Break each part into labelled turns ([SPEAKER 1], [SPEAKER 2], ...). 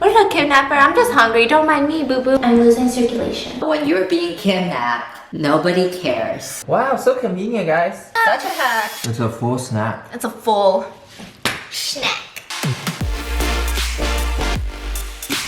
[SPEAKER 1] We're not kidnapper. I'm just hungry. Don't mind me, boo-boo. I'm losing circulation.
[SPEAKER 2] When you're being kidnapped, nobody cares.
[SPEAKER 3] Wow, so convenient, guys.
[SPEAKER 1] Such a hack.
[SPEAKER 3] It's a full snack.
[SPEAKER 1] It's a full snack.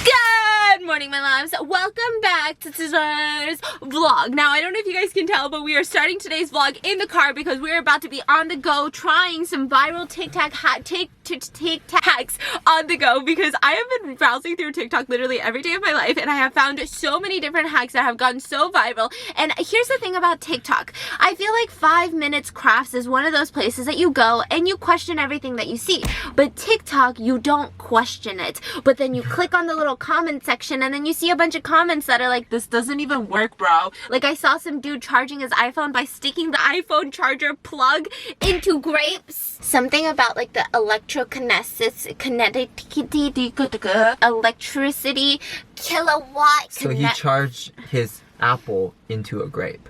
[SPEAKER 1] Good morning, my loves. Welcome back to today's vlog. Now, I don't know if you guys can tell, but we are starting today's vlog in the car because we're about to be on the go trying some viral TikTok hacks on the go, because I have been browsing through TikTok literally every day of my life, and I have found so many different hacks that have gotten so viral. And here's the thing about TikTok. I feel like 5 Minutes Crafts is one of those places that you go and you question everything that you see. But TikTok, you don't question it. But then you click on the little comment section and then you see a bunch of comments that are like, this doesn't even work, bro. Like, I saw some dude charging his iPhone by sticking the iPhone charger plug into grapes. Something about like the electricity kilowatt.
[SPEAKER 3] So he charged his apple into a grape.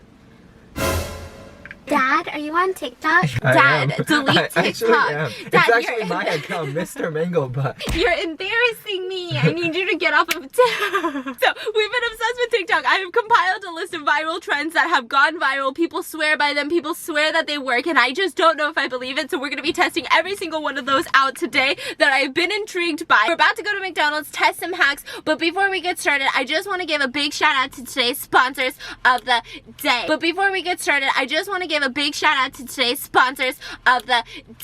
[SPEAKER 1] Dad, are you on TikTok?
[SPEAKER 3] I
[SPEAKER 1] Dad,
[SPEAKER 3] am.
[SPEAKER 1] delete
[SPEAKER 3] I
[SPEAKER 1] TikTok.
[SPEAKER 3] actually am.
[SPEAKER 1] Dad,
[SPEAKER 3] It's actually my account, Mr. Mango Butt.
[SPEAKER 1] You're embarrassing me. I need you to get off of TikTok. So, we've been obsessed with TikTok. I have compiled a list of viral trends that have gone viral. People swear by them. People swear that they work, and I just don't know if I believe it. So we're going to be testing every single one of those out today that I've been intrigued by. We're about to go to McDonald's, test some hacks, but before we get started, I just want to give a big shout out to today's sponsors of the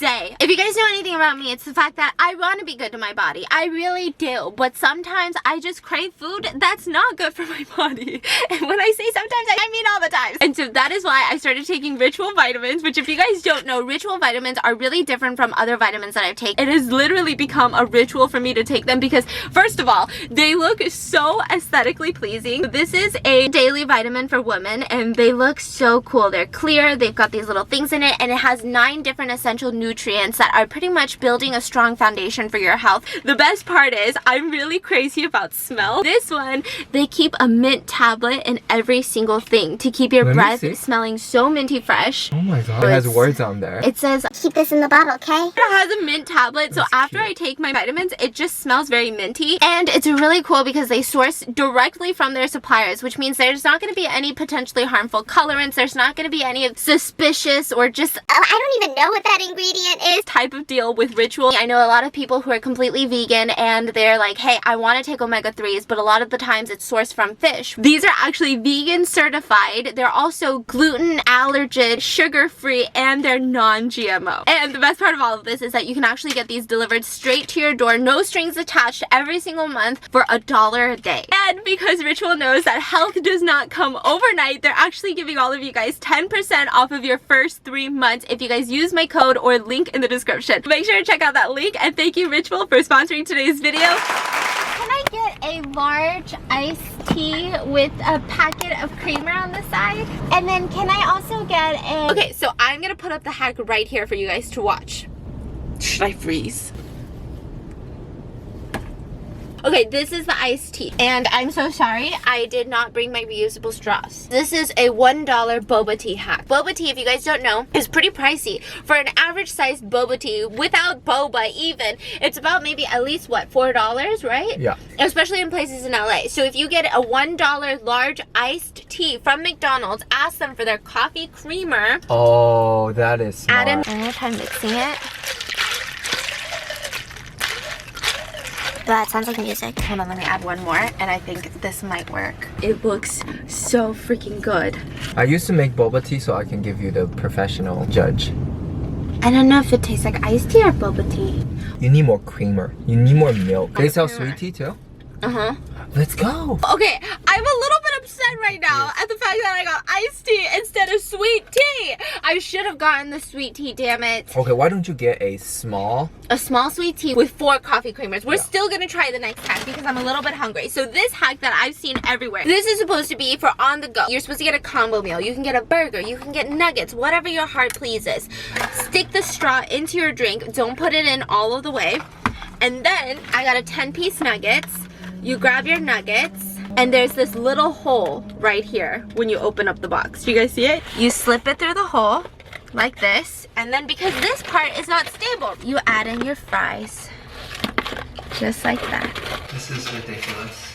[SPEAKER 1] day. If you guys know anything about me, it's the fact that I want to be good to my body. I really do. But sometimes I just crave food that's not good for my body. And when I say sometimes, I mean all the time. And so that is why I started taking Ritual vitamins, which if you guys don't know, Ritual vitamins are really different from other vitamins that I've taken. It has literally become a ritual for me to take them because, first of all, they look so aesthetically pleasing. This is a daily vitamin for women and they look so cool. They're clear. They've got these little things in it, and it has 9 different essential nutrients that are pretty much building a strong foundation for your health. The best part is I'm really crazy about smell. This one, they keep a mint tablet in every single thing to keep your breath smelling so minty fresh.
[SPEAKER 3] Oh my god, it has words on there.
[SPEAKER 1] It says, keep this in the bottle, okay? It has a mint tablet, so after I take my vitamins, it just smells very minty. And it's really cool because they source directly from their suppliers, which means there's not going to be any potentially harmful colorants. There's not going to be any suspicious or just, I don't even know what that ingredient is type of deal with Ritual. I know a lot of people who are completely vegan and they're like, hey, I want to take omega-3s, but a lot of the times it's sourced from fish. These are actually vegan certified. They're also gluten, allergen, sugar-free, and they're non-GMO. And the best part of all of this is that you can actually get these delivered straight to your door, no strings attached, every single month for $1 a day. And because Ritual knows that health does not come overnight, they're actually giving all of you guys 10% off of your first 3 months if you guys use my code or link in the description. Make sure to check out that link, and thank you, Ritual, for sponsoring today's video. Can I get a large iced tea with a packet of creamer on the side? And then can I also get a... Okay, so I'm gonna put up the hack right here for you guys to watch. Should I freeze? Okay, this is the iced tea. And I'm so sorry, I did not bring my reusable straws. This is a $1 boba tea hack. Boba tea, if you guys don't know, is pretty pricey. For an average sized boba tea, without boba even, it's about maybe at least, what, $4, right?
[SPEAKER 3] Yeah.
[SPEAKER 1] Especially in places in LA. So if you get a $1 large iced tea from McDonald's, ask them for their coffee creamer.
[SPEAKER 3] Oh, that is smart.
[SPEAKER 1] I'm gonna try mixing it.
[SPEAKER 4] That sounds like music.
[SPEAKER 1] Hold on, let me add one more, and I think this might work. It looks so freaking good.
[SPEAKER 3] I used to make boba tea so I can give you the professional judge.
[SPEAKER 1] I don't know if it tastes like iced tea or boba tea.
[SPEAKER 3] You need more creamer. You need more milk. They sell sweet tea too?
[SPEAKER 1] Uh-huh.
[SPEAKER 3] Let's go.
[SPEAKER 1] Okay, I'm a little bit upset right now at the fact that I got iced tea instead of sweet tea. I should have gotten the sweet tea, damn it.
[SPEAKER 3] Okay, why don't you get a small
[SPEAKER 1] sweet tea with 4 coffee creamers. We're still gonna try the next hack because I'm a little bit hungry. So this hack that I've seen everywhere, this is supposed to be for on the go. You're supposed to get a combo meal. You can get a burger, you can get nuggets, whatever your heart pleases. Stick the straw into your drink. Don't put it in all of the way. And then I got a 10-piece nuggets. You grab your nuggets, and there's this little hole right here when you open up the box. Do you guys see it? You slip it through the hole like this, and then because this part is not stable, you add in your fries just like that.
[SPEAKER 3] This is ridiculous.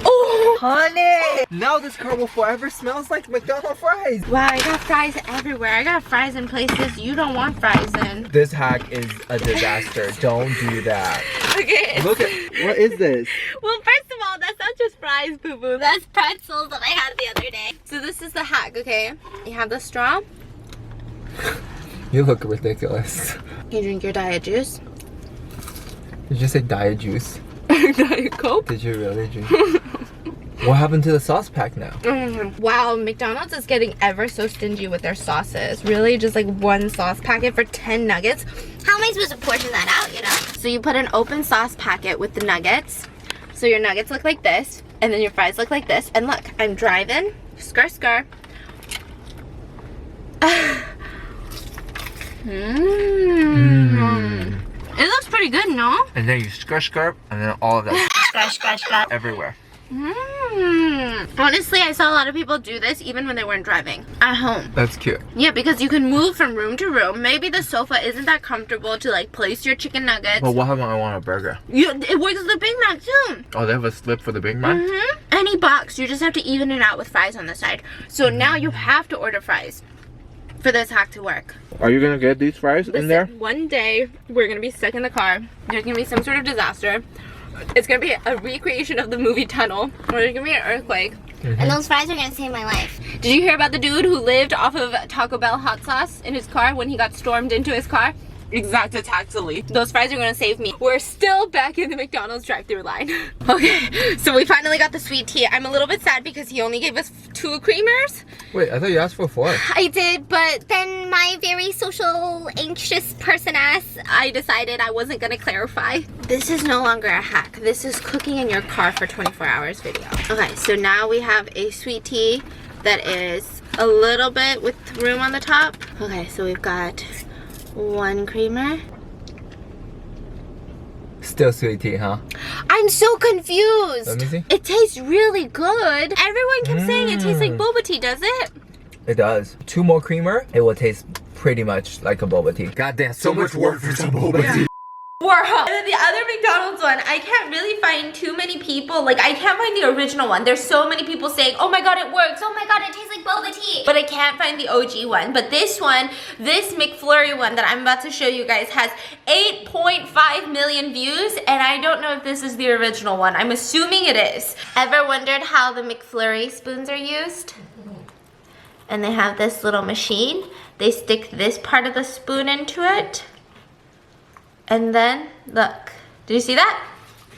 [SPEAKER 1] Oh!
[SPEAKER 3] Honey! Now this car will forever smells like McDonald's fries.
[SPEAKER 1] Wow, I got fries everywhere. I got fries in places you don't want fries in.
[SPEAKER 3] This hack is a disaster. Don't do that.
[SPEAKER 1] Okay.
[SPEAKER 3] Look at, what is this?
[SPEAKER 1] Well, first of all, that's not just fries, boo-boo. That's pretzels that I had the other day. So this is the hack, okay? You have the straw.
[SPEAKER 3] You look ridiculous.
[SPEAKER 1] You drink your diet juice.
[SPEAKER 3] Did you say diet juice?
[SPEAKER 1] Diet Coke.
[SPEAKER 3] Did you really drink? What happened to the sauce pack now?
[SPEAKER 1] Wow, McDonald's is getting ever so stingy with their sauces. Really, just like one sauce packet for 10 nuggets. How am I supposed to portion that out, you know? So you put an open sauce packet with the nuggets. So your nuggets look like this, and then your fries look like this. And look, I'm driving. Skr, skr. It looks pretty good, no?
[SPEAKER 3] And then you scrub, and then all of that
[SPEAKER 2] Scratch.
[SPEAKER 3] everywhere.
[SPEAKER 1] Honestly, I saw a lot of people do this even when they weren't driving at home.
[SPEAKER 3] That's cute.
[SPEAKER 1] Yeah, because you can move from room to room. Maybe the sofa isn't that comfortable to like place your chicken nuggets.
[SPEAKER 3] Well, what happens when I want a burger?
[SPEAKER 1] It works with the Big Mac too.
[SPEAKER 3] Oh, they have a slip for the Big Mac?
[SPEAKER 1] Any box, you just have to even it out with fries on the side. So now you have to order fries for this hack to work.
[SPEAKER 3] Are you gonna get these fries in there?
[SPEAKER 1] One day, we're gonna be stuck in the car. There's gonna be some sort of disaster. It's gonna be a recreation of the movie Tunnel, or there's gonna be an earthquake.
[SPEAKER 4] And those fries are gonna save my life.
[SPEAKER 1] Did you hear about the dude who lived off of Taco Bell hot sauce in his car when he got stormed into his car? Exactly. Those fries are gonna save me. We're still back in the McDonald's drive-thru line. Okay, so we finally got the sweet tea. I'm a little bit sad because he only gave us 2 creamers.
[SPEAKER 3] Wait, I thought you asked for 4.
[SPEAKER 1] I did, but
[SPEAKER 4] Then my very social, anxious person ass.
[SPEAKER 1] I decided I wasn't gonna clarify. This is no longer a hack. This is cooking in your car for 24 hours video. Okay, so now we have a sweet tea that is a little bit with room on the top. Okay, so we've got 1 creamer.
[SPEAKER 3] Still sweet tea, huh?
[SPEAKER 1] I'm so confused.
[SPEAKER 3] Let me see.
[SPEAKER 1] It tastes really good. Everyone kept saying it tastes like boba tea, does it?
[SPEAKER 3] It does. 2 more creamer, it will taste pretty much like a boba tea. Goddamn, so much work for some boba tea.
[SPEAKER 1] And then the other McDonald's one, I can't really find too many people. Like, I can't find the original one. There's so many people saying, oh my god, it works. Oh my god, it tastes like boba tea. But I can't find the OG one. But this one, this McFlurry one that I'm about to show you guys has 8.5 million views. And I don't know if this is the original one. I'm assuming it is. Ever wondered how the McFlurry spoons are used? And they have this little machine. They stick this part of the spoon into it. And then, look. Did you see that?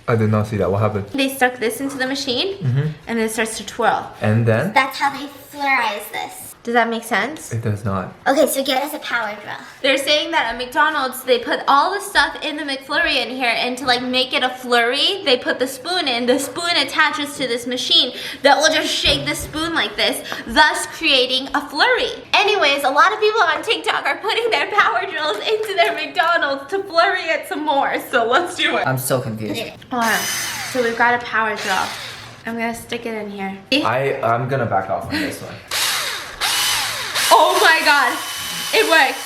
[SPEAKER 3] I did not see that. What happened?
[SPEAKER 1] They stuck this into the machine, and it starts to twirl.
[SPEAKER 3] And then?
[SPEAKER 4] That's how they Flurrize this.
[SPEAKER 1] Does that make sense?
[SPEAKER 3] It does not.
[SPEAKER 4] Okay, so get us a power drill.
[SPEAKER 1] They're saying that at McDonald's, they put all the stuff in the McFlurry in here, and to like make it a flurry, they put the spoon in. The spoon attaches to this machine that will just shake the spoon like this, thus creating a flurry. Anyways, a lot of people on TikTok are putting their power drills into their McDonald's to flurry it some more. So let's do it.
[SPEAKER 2] I'm so confused.
[SPEAKER 1] Alright, so we've got a power drill. I'm gonna stick it in here.
[SPEAKER 3] I'm gonna back off on this one.
[SPEAKER 1] Oh my god, it works.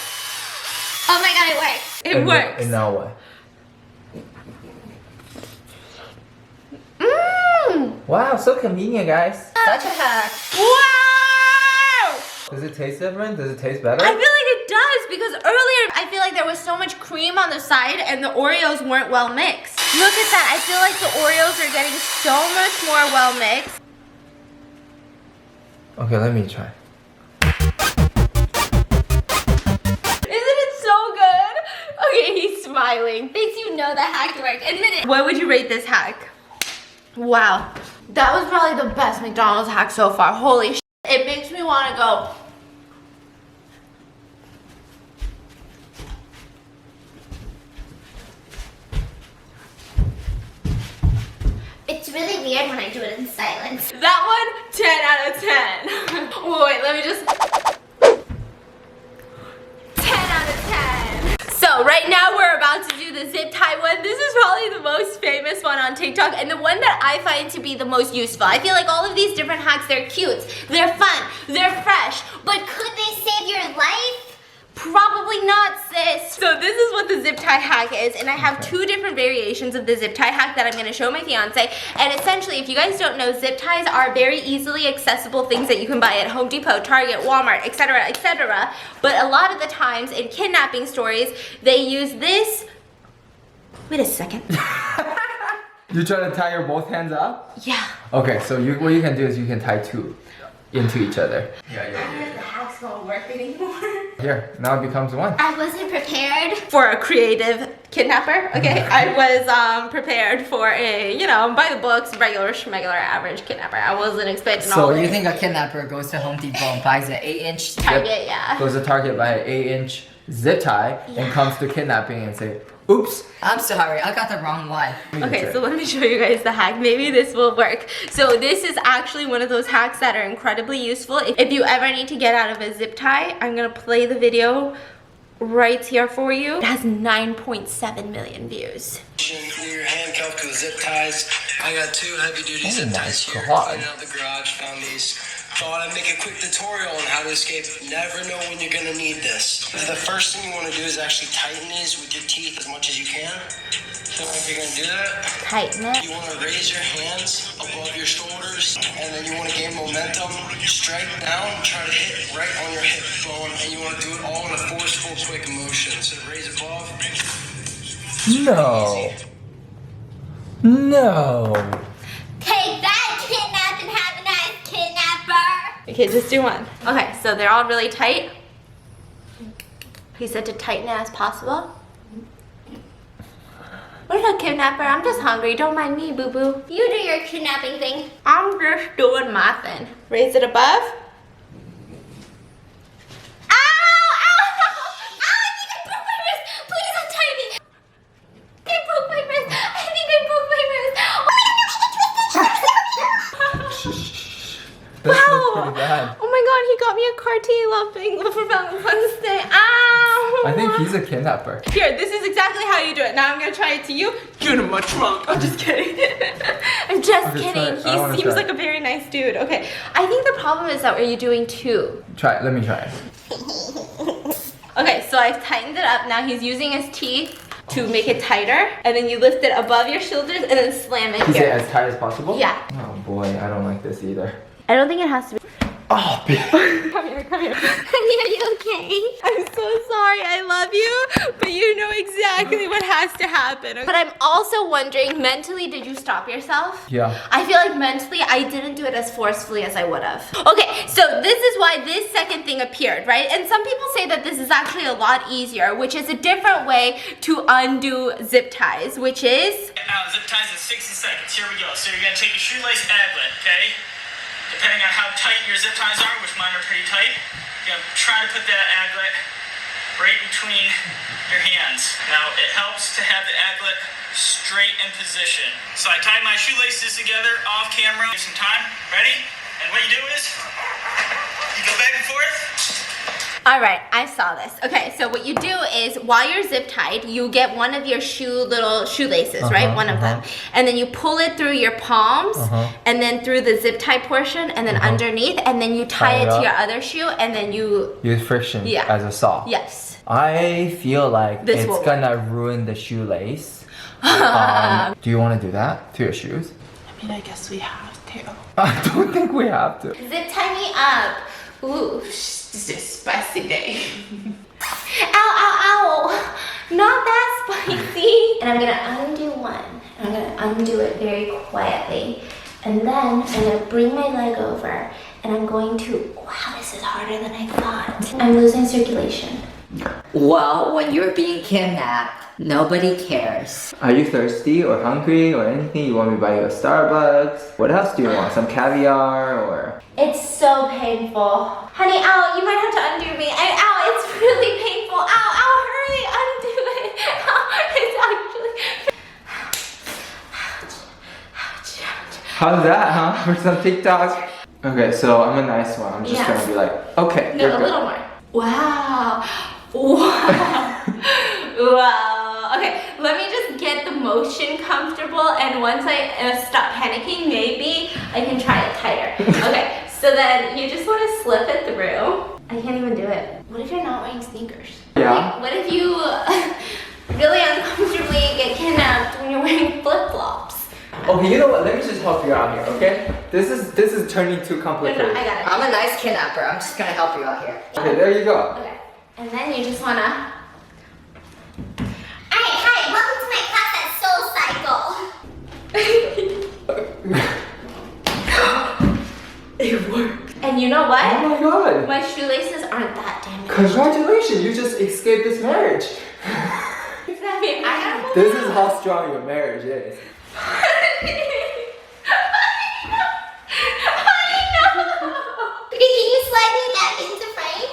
[SPEAKER 4] Oh my god, it works.
[SPEAKER 1] It works.
[SPEAKER 3] And now what? Wow, so convenient, guys.
[SPEAKER 2] Such a hack.
[SPEAKER 1] Wow!
[SPEAKER 3] Does it taste different? Does it taste better?
[SPEAKER 1] I feel like it does because earlier I feel like there was so much cream on the side and the Oreos weren't well mixed. Look at that. I feel like the Oreos are getting so much more well mixed.
[SPEAKER 3] Okay, let me try.
[SPEAKER 1] Isn't it so good? Okay, he's smiling.
[SPEAKER 4] Thinks you know the hack worked. Admit it.
[SPEAKER 1] What would you rate this hack? Wow. That was probably the best McDonald's hack so far. Holy shit. It makes me want to go.
[SPEAKER 4] It's really weird when I do it in silence.
[SPEAKER 1] That one, 10 out of 10. Wait, let me just... 10 out of 10. So right now we're about to do the zip tie one. This is probably the most famous one on TikTok and the one that I find to be the most useful. I feel like all of these different hacks, they're cute, they're fun, they're fresh.
[SPEAKER 4] But could they save your life?
[SPEAKER 1] Probably not, sis. So this is what the zip tie hack is, and I have two different variations of the zip tie hack that I'm gonna show my fiance. And essentially, if you guys don't know, zip ties are very easily accessible things that you can buy at Home Depot, Target, Walmart, etc., etc. But a lot of the times in kidnapping stories, they use this. Wait a second.
[SPEAKER 3] You try to tie your both hands up?
[SPEAKER 1] Yeah.
[SPEAKER 3] Okay, so what you can do is you can tie two into each other.
[SPEAKER 1] I don't know if the hack's gonna work anymore.
[SPEAKER 3] Here, now it becomes one.
[SPEAKER 4] I wasn't prepared.
[SPEAKER 1] For a creative kidnapper, okay? I was prepared for a, you know, by the books, regular schmegular average kidnapper. I wasn't expecting all
[SPEAKER 2] So
[SPEAKER 1] this.
[SPEAKER 2] you think a kidnapper goes to Home Depot and buys an 8-inch?
[SPEAKER 1] Target, yeah.
[SPEAKER 3] Goes to Target, buy an 8-inch zip tie, and comes to kidnapping and say, oops.
[SPEAKER 2] I'm sorry, I got the wrong one.
[SPEAKER 1] Okay, so let me show you guys the hack. Maybe this will work. So this is actually one of those hacks that are incredibly useful. If you ever need to get out of a zip tie, I'm gonna play the video right here for you. It has 9.7 million views.
[SPEAKER 5] You're handcuffed to the zip ties. I got two heavy-duty zip ties here.
[SPEAKER 3] God.
[SPEAKER 5] Cleaning out the garage, found these. Thought I'd make a quick tutorial on how to escape. Never know when you're gonna need this. The first thing you want to do is actually tighten these with your teeth as much as you can. So if you're gonna do that,
[SPEAKER 1] Tighten it.
[SPEAKER 5] you want to raise your hands above your shoulders, and then you want to gain momentum. Strike down, try to hit right on your hip bone, and you want to do it all in a forceful, quick motion. So raise above.
[SPEAKER 3] No. No.
[SPEAKER 4] Take that, kidnap, and have a nice kidnapper.
[SPEAKER 1] Okay, just do one. Okay, so they're all really tight. He said to tighten it as possible. Where's the kidnapper? I'm just hungry. Don't mind me, boo-boo.
[SPEAKER 4] You do your kidnapping thing.
[SPEAKER 1] I'm just doing my thing. Raise it above.
[SPEAKER 4] Ow! Ow! Ow! I think I broke my wrist. Please untie me. I broke my wrist. I think I broke my wrist. Oh my god, I twisted.
[SPEAKER 3] That
[SPEAKER 1] Wow.
[SPEAKER 3] looks pretty bad.
[SPEAKER 1] Oh my god, he got me a Cartier thing for Valentine's Day. Ow!
[SPEAKER 3] I think he's a kidnapper.
[SPEAKER 1] Here, this is exactly how you do it. Now I'm gonna try it to you. Get in my trunk. I'm just kidding. I'm just
[SPEAKER 3] Okay,
[SPEAKER 1] kidding.
[SPEAKER 3] try it. I wanna
[SPEAKER 1] He seems
[SPEAKER 3] try
[SPEAKER 1] like a very nice dude. Okay, I think the problem is that you're doing two.
[SPEAKER 3] Try it. Let me try it.
[SPEAKER 1] Okay, so I've tightened it up. Now he's using his teeth to make it tighter. And then you lift it above your shoulders and then slam it
[SPEAKER 3] Is it
[SPEAKER 1] here.
[SPEAKER 3] as tight as possible?
[SPEAKER 1] Yeah.
[SPEAKER 3] Oh boy, I don't like this either.
[SPEAKER 1] I don't think it has to be.
[SPEAKER 3] Oh, babe.
[SPEAKER 1] Come here, come here.
[SPEAKER 4] Honey, are you okay?
[SPEAKER 1] I'm so sorry, I love you, but you know exactly what has to happen. But I'm also wondering, mentally, did you stop yourself?
[SPEAKER 3] Yeah.
[SPEAKER 1] I feel like mentally, I didn't do it as forcefully as I would have. Okay, so this is why this second thing appeared, right? And some people say that this is actually a lot easier, which is a different way to undo zip ties, which is...
[SPEAKER 6] Now, zip ties in 60 seconds. Here we go. So you're going to take your shoelace aglet, okay? Depending on how tight your zip ties are, which mine are pretty tight, you're going to try to put that aglet right between your hands. Now, it helps to have the aglet straight in position. So I tie my shoelaces together off camera. Give some time. Ready? And what you do is, you go back and forth.
[SPEAKER 1] All right, I saw this. Okay, so what you do is while you're zip tied, you get one of your little shoelaces, right? One of them. And then you pull it through your palms and then through the zip tie portion and then underneath and then you tie it to your other shoe and then you...
[SPEAKER 3] Use friction as a saw.
[SPEAKER 1] Yes.
[SPEAKER 3] I feel like
[SPEAKER 1] This will
[SPEAKER 3] it's gonna ruin the shoelace. Do you want to do that to your shoes?
[SPEAKER 1] I mean, I guess we have to.
[SPEAKER 3] I don't think we have to.
[SPEAKER 1] Zip tie me up. Ooh, this is a spicy day. Ow, ow, ow. Not that spicy. And I'm gonna undo one. I'm gonna undo it very quietly. And then I'm gonna bring my leg over and I'm going to, wow, this is harder than I thought. I'm losing circulation.
[SPEAKER 2] Well, when you're being kidnapped, nobody cares.
[SPEAKER 3] Are you thirsty or hungry or anything? You want me to buy you a Starbucks? What else do you want? Some caviar or...
[SPEAKER 1] It's so painful. Honey, ow, you might have to undo me. Ow, it's really painful. Ow, ow, hurry, undo it. Ow, it's actually... Ouch, ouch, ouch.
[SPEAKER 3] How's that, huh? For some TikTok? Okay, so I'm a nice one. I'm just gonna be like, okay,
[SPEAKER 1] No,
[SPEAKER 3] you're
[SPEAKER 1] a
[SPEAKER 3] good.
[SPEAKER 1] little more. Wow. Wow. Wow. Okay, let me just get the motion comfortable and once I stop panicking, maybe I can try it tighter. Okay, so then you just want to slip it through. I can't even do it. What if you're not wearing sneakers?
[SPEAKER 3] Yeah.
[SPEAKER 1] What if you really uncomfortably get kidnapped when you're wearing flip-flops?
[SPEAKER 3] Okay, you know what? Let me just help you out here, okay? This is turning too complicated.
[SPEAKER 1] No, I got it.
[SPEAKER 2] I'm a nice kidnapper. I'm just gonna help you out here.
[SPEAKER 3] Okay, there you go.
[SPEAKER 1] Okay. And then you just wanna.
[SPEAKER 4] Hi, welcome to my class at Soul Cycle.
[SPEAKER 1] It worked. And you know what?
[SPEAKER 3] Oh my god.
[SPEAKER 1] My shoelaces aren't that damn good.
[SPEAKER 3] Congratulations, you just escaped this marriage.
[SPEAKER 1] Does that mean I have
[SPEAKER 3] This is how strong your marriage is.
[SPEAKER 4] Can you slide me back into frame?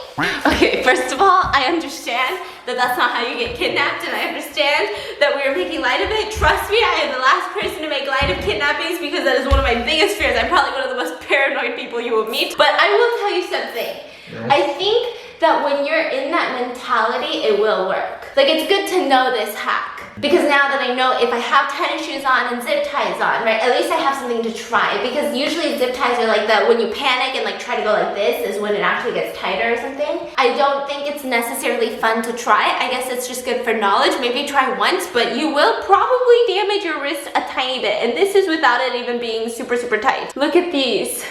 [SPEAKER 1] Okay, first of all, I understand that that's not how you get kidnapped, and I understand that we are making light of it. Trust me, I am the last person to make light of kidnappings because that is one of my biggest fears. I'm probably one of the most paranoid people you will meet. But I will tell you something.
[SPEAKER 3] Yeah.
[SPEAKER 1] I think that when you're in that mentality, it will work. Like, it's good to know this hack. Because now that I know if I have tennis shoes on and zip ties on, right, at least I have something to try. Because usually zip ties are like that when you panic and like try to go like this is when it actually gets tighter or something. I don't think it's necessarily fun to try. I guess it's just good for knowledge. Maybe try once, but you will probably damage your wrist a tiny bit. And this is without it even being super, super tight. Look at these.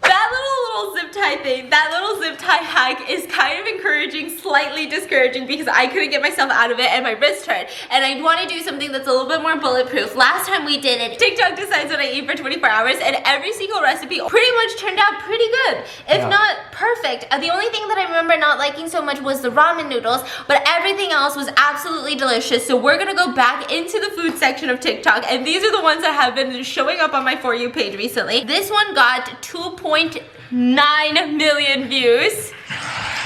[SPEAKER 1] That little zip tie thing, that little zip tie hack is kind of encouraging, slightly discouraging because I couldn't get myself out of it and my wrist hurt. And I want to do something that's a little bit more bulletproof. Last time we did it, TikTok decides what I eat for 24 hours and every single recipe pretty much turned out pretty good, if not perfect. The only thing that I remember not liking so much was the ramen noodles, but everything else was absolutely delicious. So we're gonna go back into the food section of TikTok, and these are the ones that have been showing up on my For You page recently. This one got 2.9 million views.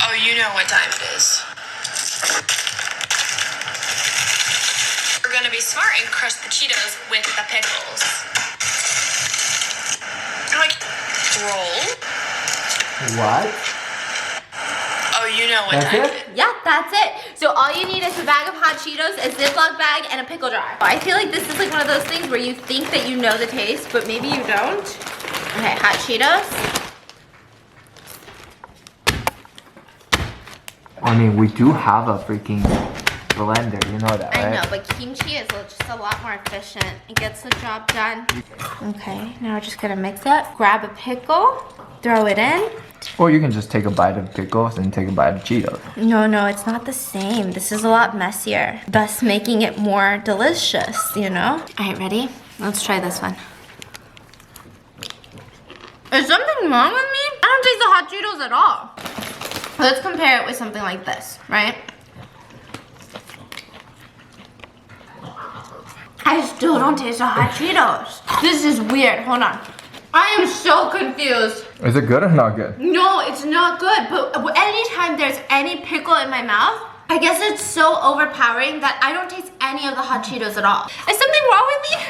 [SPEAKER 7] Oh, you know what time it is. We're gonna be smart and crush the Cheetos with the pickles. Like, roll.
[SPEAKER 3] What?
[SPEAKER 7] Oh, you know what
[SPEAKER 3] That's
[SPEAKER 7] time
[SPEAKER 3] it?
[SPEAKER 7] it is.
[SPEAKER 1] Yeah, that's it. So all you need is a bag of hot Cheetos, a Ziploc bag, and a pickle jar. I feel like this is like one of those things where you think that you know the taste, but maybe you don't. Okay, hot Cheetos.
[SPEAKER 3] I mean, we do have a freaking blender, you know that, right?
[SPEAKER 1] I know, but kimchi is just a lot more efficient. It gets the job done. Okay, now we're just gonna mix it. Grab a pickle, throw it in.
[SPEAKER 3] Or you can just take a bite of pickles and take a bite of Cheetos.
[SPEAKER 1] No, it's not the same. This is a lot messier, thus making it more delicious, you know? All right, ready? Let's try this one. Is something wrong with me? I don't taste the hot Cheetos at all. Let's compare it with something like this, right? I still don't taste the hot Cheetos. This is weird. Hold on. I am so confused.
[SPEAKER 3] Is it good or not good?
[SPEAKER 1] No, it's not good. But anytime there's any pickle in my mouth, I guess it's so overpowering that I don't taste any of the hot Cheetos at all. Is something wrong with me?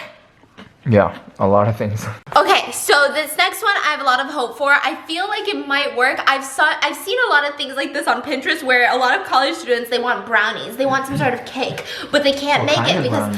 [SPEAKER 3] Yeah, a lot of things.
[SPEAKER 1] Okay, so this next one I have a lot of hope for. I feel like it might work. I've seen a lot of things like this on Pinterest where a lot of college students, they want brownies. They want some sort of cake, but they can't make it because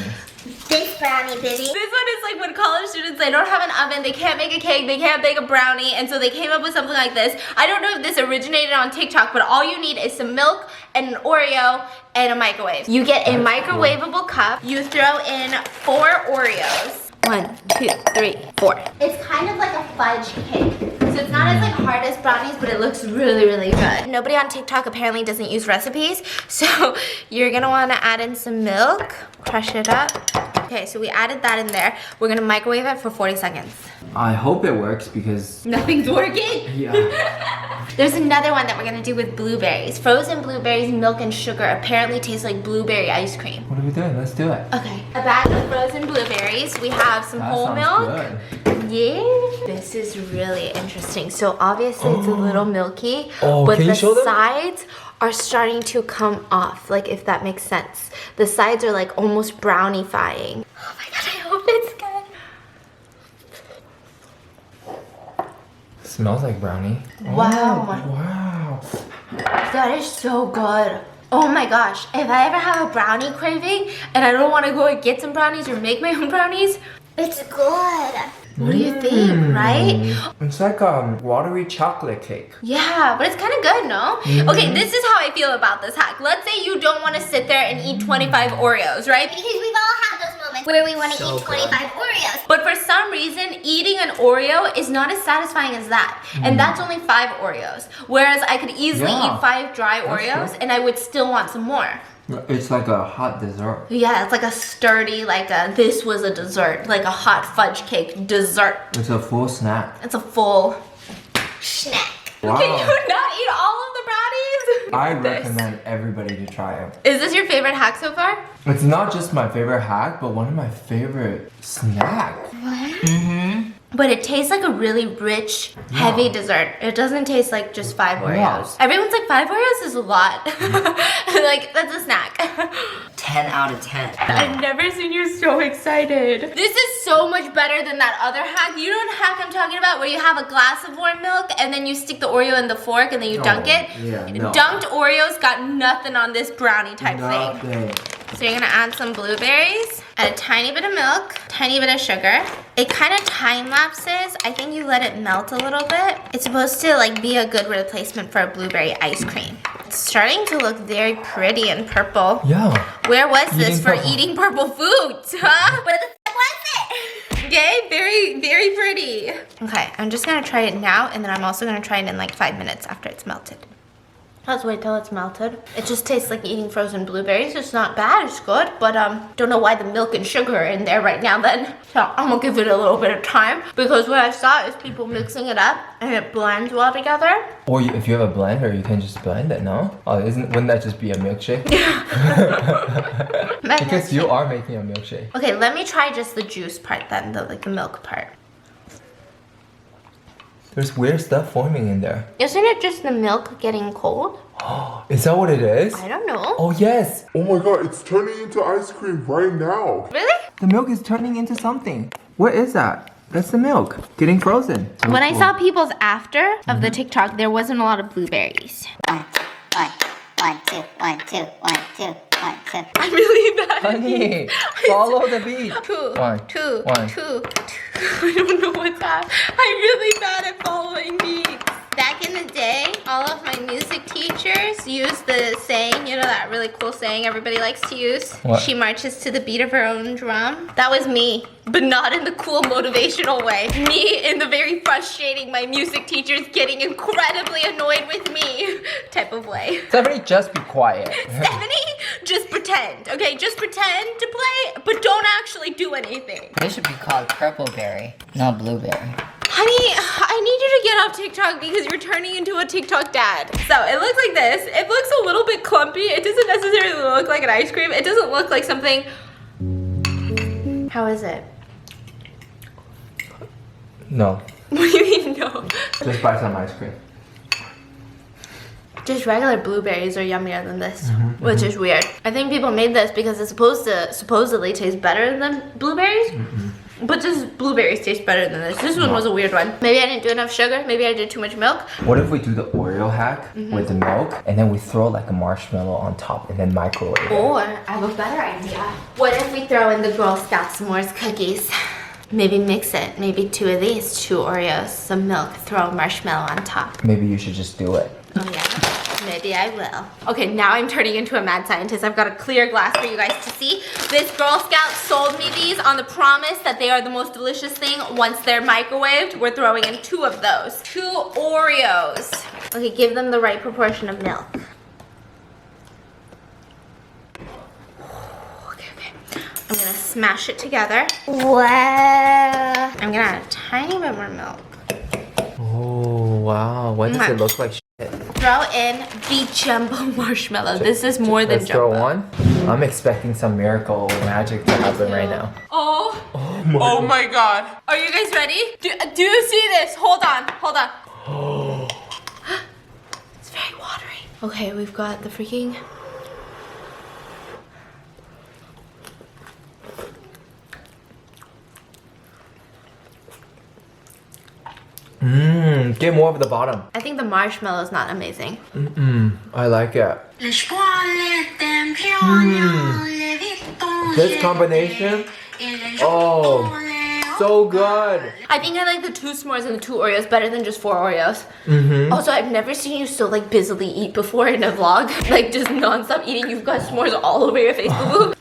[SPEAKER 4] This brownie, baby.
[SPEAKER 1] this one is like when college students, they don't have an oven, they can't make a cake, they can't bake a brownie, and so they came up with something like this. I don't know if this originated on TikTok, but all you need is some milk and an Oreo and a microwave. You get a microwavable cup. You throw in 4 Oreos. 1, 2, 3, 4. It's kind of like a fudge cake. So it's not as like hard as brownies, but it looks really, really good. Nobody on TikTok apparently doesn't use recipes. So you're gonna wanna add in some milk, crush it up. Okay, so we added that in there. We're gonna microwave it for 40 seconds.
[SPEAKER 3] I hope it works because...
[SPEAKER 1] Nothing's working.
[SPEAKER 3] Yeah.
[SPEAKER 1] There's another one that we're gonna do with blueberries. Frozen blueberries, milk, and sugar apparently taste like blueberry ice cream.
[SPEAKER 3] What are we doing? Let's do it.
[SPEAKER 1] Okay, a bag of frozen blueberries. We have some
[SPEAKER 3] That
[SPEAKER 1] whole
[SPEAKER 3] sounds
[SPEAKER 1] milk.
[SPEAKER 3] good.
[SPEAKER 1] Yeah. This is really interesting. So obviously it's a little milky,
[SPEAKER 3] Oh,
[SPEAKER 1] but
[SPEAKER 3] can you
[SPEAKER 1] the
[SPEAKER 3] show them?
[SPEAKER 1] sides are starting to come off, like if that makes sense. The sides are like almost brownie-fying. Oh my god, I hope it's good.
[SPEAKER 3] Smells like brownie.
[SPEAKER 1] Wow.
[SPEAKER 3] Oh, wow.
[SPEAKER 1] That is so good. Oh my gosh, if I ever have a brownie craving and I don't want to go and get some brownies or make my own brownies,
[SPEAKER 4] It's good.
[SPEAKER 1] What do you think, right?
[SPEAKER 3] It's like watery chocolate cake.
[SPEAKER 1] Yeah, but it's kind of good, no? Okay, this is how I feel about this hack. Let's say you don't want to sit there and eat 25 Oreos, right?
[SPEAKER 4] Because we've all had those moments where we want to eat 25 Oreos.
[SPEAKER 1] But for some reason, eating an Oreo is not as satisfying as that. And that's only 5 Oreos. Whereas I could easily eat 5 dry Oreos and I would still want some more.
[SPEAKER 3] It's like a hot dessert.
[SPEAKER 1] Yeah, it's like a sturdy, this was a dessert, like a hot fudge cake dessert.
[SPEAKER 3] It's a full snack.
[SPEAKER 1] It's a full
[SPEAKER 4] Snack.
[SPEAKER 3] Wow.
[SPEAKER 1] Can you not eat all of the brownies?
[SPEAKER 3] I recommend everybody to try it.
[SPEAKER 1] Is this your favorite hack so far?
[SPEAKER 3] It's not just my favorite hack, but one of my favorite snacks.
[SPEAKER 1] But it tastes like a really rich, heavy dessert. It doesn't taste like just 5 Oreos. Everyone's like, 5 Oreos is a lot. Like, that's a snack.
[SPEAKER 2] 10 out of 10.
[SPEAKER 1] I've never seen you so excited. This is so much better than that other hack. You know what hack I'm talking about? Where you have a glass of warm milk and then you stick the Oreo in the fork and then you dunk it?
[SPEAKER 3] Yeah, no.
[SPEAKER 1] Dunked Oreos got nothing on this brownie type thing.
[SPEAKER 3] Nothing.
[SPEAKER 1] So you're gonna add some blueberries, add a tiny bit of milk, tiny bit of sugar. It kind of time lapses. I think you let it melt a little bit. It's supposed to like be a good replacement for a blueberry ice cream. It's starting to look very pretty and purple.
[SPEAKER 3] Yeah.
[SPEAKER 1] Where was this
[SPEAKER 3] Eating
[SPEAKER 1] for
[SPEAKER 3] purple.
[SPEAKER 1] eating purple foods, huh?
[SPEAKER 4] Where the f was it?
[SPEAKER 1] Okay, very, very pretty. Okay, I'm just gonna try it now and then I'm also gonna try it in like 5 minutes after it's melted. Let's wait till it's melted. It just tastes like eating frozen blueberries. It's not bad, it's good, but don't know why the milk and sugar are in there right now then. So I'm gonna give it a little bit of time because what I saw is people mixing it up and it blends well together.
[SPEAKER 3] Or if you have a blender, you can just blend it, no? Oh, wouldn't that just be a milkshake? Because you are making a milkshake.
[SPEAKER 1] Okay, let me try just the juice part then, the milk part.
[SPEAKER 3] There's weird stuff forming in there.
[SPEAKER 1] Isn't it just the milk getting cold?
[SPEAKER 3] Is that what it is?
[SPEAKER 1] I don't know.
[SPEAKER 3] Oh yes!
[SPEAKER 8] Oh my god, it's turning into ice cream right now.
[SPEAKER 1] Really?
[SPEAKER 3] The milk is turning into something. What is that? That's the milk getting frozen.
[SPEAKER 1] When I saw people's after of the TikTok, there wasn't a lot of blueberries.
[SPEAKER 4] 1, 2, 1, 2, 1, 2, 1, 2.
[SPEAKER 1] I'm really bad at
[SPEAKER 3] Honey, follow the beat.
[SPEAKER 1] Two,
[SPEAKER 3] One,
[SPEAKER 1] two,
[SPEAKER 3] one.
[SPEAKER 1] two, two. I don't know what's happening. I'm really bad at following beats. Back in the day, all of my music teachers used the saying, you know that really cool saying everybody likes to use?
[SPEAKER 3] What?
[SPEAKER 1] She marches to the beat of her own drum. That was me, but not in the cool motivational way. Me in the very frustrating, my music teachers getting incredibly annoyed with me type of way.
[SPEAKER 3] Stephanie, just be quiet.
[SPEAKER 1] Stephanie, just pretend, okay? Just pretend to play, but don't actually do anything.
[SPEAKER 2] This should be called purple berry, not blueberry.
[SPEAKER 1] Honey, I need you to get off TikTok because you're turning into a TikTok dad. So it looks like this. It looks a little bit clumpy. It doesn't necessarily look like an ice cream. It doesn't look like something. How is it?
[SPEAKER 3] No,
[SPEAKER 1] What do you mean no?
[SPEAKER 3] just buy some ice cream.
[SPEAKER 1] Just regular blueberries are yummier than this, which is weird. I think people made this because it's supposed to supposedly taste better than blueberries. But just blueberries taste better than this. This one was a weird one. Maybe I didn't do enough sugar. Maybe I did too much milk.
[SPEAKER 3] What if we do the Oreo hack with the milk and then we throw like a marshmallow on top and then microwave it?
[SPEAKER 1] Or I have a better idea. What if we throw in the Girl Scout s'mores cookies? Maybe mix it. Maybe 2 of these, 2 Oreos, some milk, throw a marshmallow on top.
[SPEAKER 3] Maybe you should just do it.
[SPEAKER 1] Oh yeah. Maybe I will. Okay, now I'm turning into a mad scientist. I've got a clear glass for you guys to see. This Girl Scout sold me these on the promise that they are the most delicious thing. Once they're microwaved, we're throwing in 2 of those. 2 Oreos. Okay, give them the right proportion of milk. Okay. I'm gonna smash it together.
[SPEAKER 4] Wow.
[SPEAKER 1] I'm gonna add a tiny bit more milk.
[SPEAKER 3] Oh wow, why does it look like shit?
[SPEAKER 1] Throw in the jumbo marshmallow. This is more than
[SPEAKER 3] Let's
[SPEAKER 1] jumbo.
[SPEAKER 3] throw one. I'm expecting some miracle magic to happen right now.
[SPEAKER 1] Oh my god. Are you guys ready? Do you see this? Hold on. It's very watery. Okay, we've got the freaking...
[SPEAKER 3] Get more of the bottom.
[SPEAKER 1] I think the marshmallow is not amazing.
[SPEAKER 3] I like it. This combination, oh, so good.
[SPEAKER 1] I think I like the 2 s'mores and the 2 Oreos better than just 4 Oreos. Also, I've never seen you so like busily eat before in a vlog. Like just non-stop eating. You've got s'mores all over your face.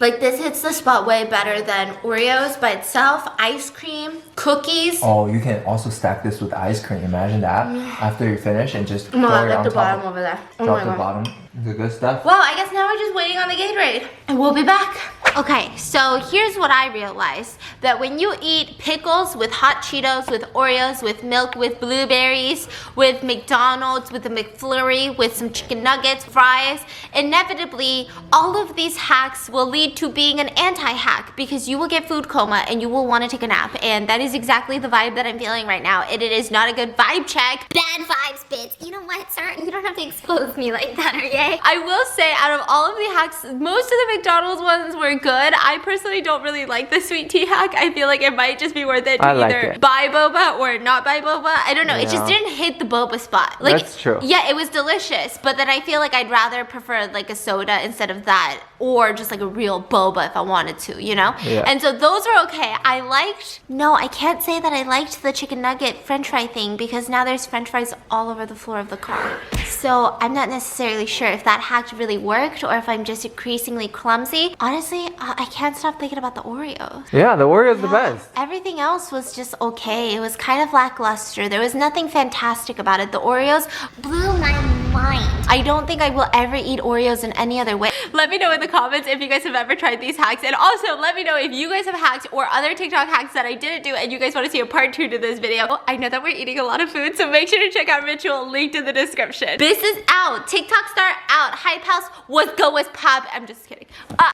[SPEAKER 1] Like this hits the spot way better than Oreos by itself. Ice cream, cookies.
[SPEAKER 3] Oh, you can also stack this with ice cream. Imagine that after you finish and just
[SPEAKER 1] Oh my
[SPEAKER 3] throw
[SPEAKER 1] god,
[SPEAKER 3] it
[SPEAKER 1] like
[SPEAKER 3] on
[SPEAKER 1] the
[SPEAKER 3] top.
[SPEAKER 1] bottom over there. Oh
[SPEAKER 3] Drop
[SPEAKER 1] my
[SPEAKER 3] the
[SPEAKER 1] god.
[SPEAKER 3] bottom. The good stuff.
[SPEAKER 1] Well, I guess now we're just waiting on the Gatorade. And we'll be back. Okay, so here's what I realized. That when you eat pickles with hot Cheetos, with Oreos, with milk, with blueberries, with McDonald's, with a McFlurry, with some chicken nuggets, fries, inevitably, all of these hacks will lead to being an anti-hack because you will get food coma and you will want to take a nap. And that is exactly the vibe that I'm feeling right now. And it is not a good vibe check.
[SPEAKER 4] Bad vibes, bitch. You know what, sir? You don't have to expose me like that, okay?
[SPEAKER 1] I will say, out of all of the hacks, most of the McDonald's ones were good. I personally don't really like the sweet tea hack. I feel like it might just be worth it to either buy boba or not buy boba. I don't know. It just didn't hit the boba spot. Like,
[SPEAKER 3] that's true.
[SPEAKER 1] Yeah, it was delicious, but then I feel like I'd rather prefer like a soda instead of that, or just like a real boba if I wanted to, you know?
[SPEAKER 3] Yeah.
[SPEAKER 1] And so those were okay. I can't say that I liked the chicken nugget french fry thing because now there's french fries all over the floor of the car. So I'm not necessarily sure if that hack really worked or if I'm just increasingly clumsy. Honestly, I can't stop thinking about the Oreos.
[SPEAKER 3] Yeah, the Oreo's the best.
[SPEAKER 1] Everything else was just okay. It was kind of lackluster. There was nothing fantastic about it. The Oreos
[SPEAKER 4] Blew my mind.
[SPEAKER 1] I don't think I will ever eat Oreos in any other way. Let me know in the comments if you guys have ever tried these hacks, and also let me know if you guys have hacks or other TikTok hacks that I didn't do and you guys want to see a part 2 to this video. I know that we're eating a lot of food, so make sure to check out Ritual, linked in the description. This is out. TikTok star out. Hype House was go with pop. I'm just kidding.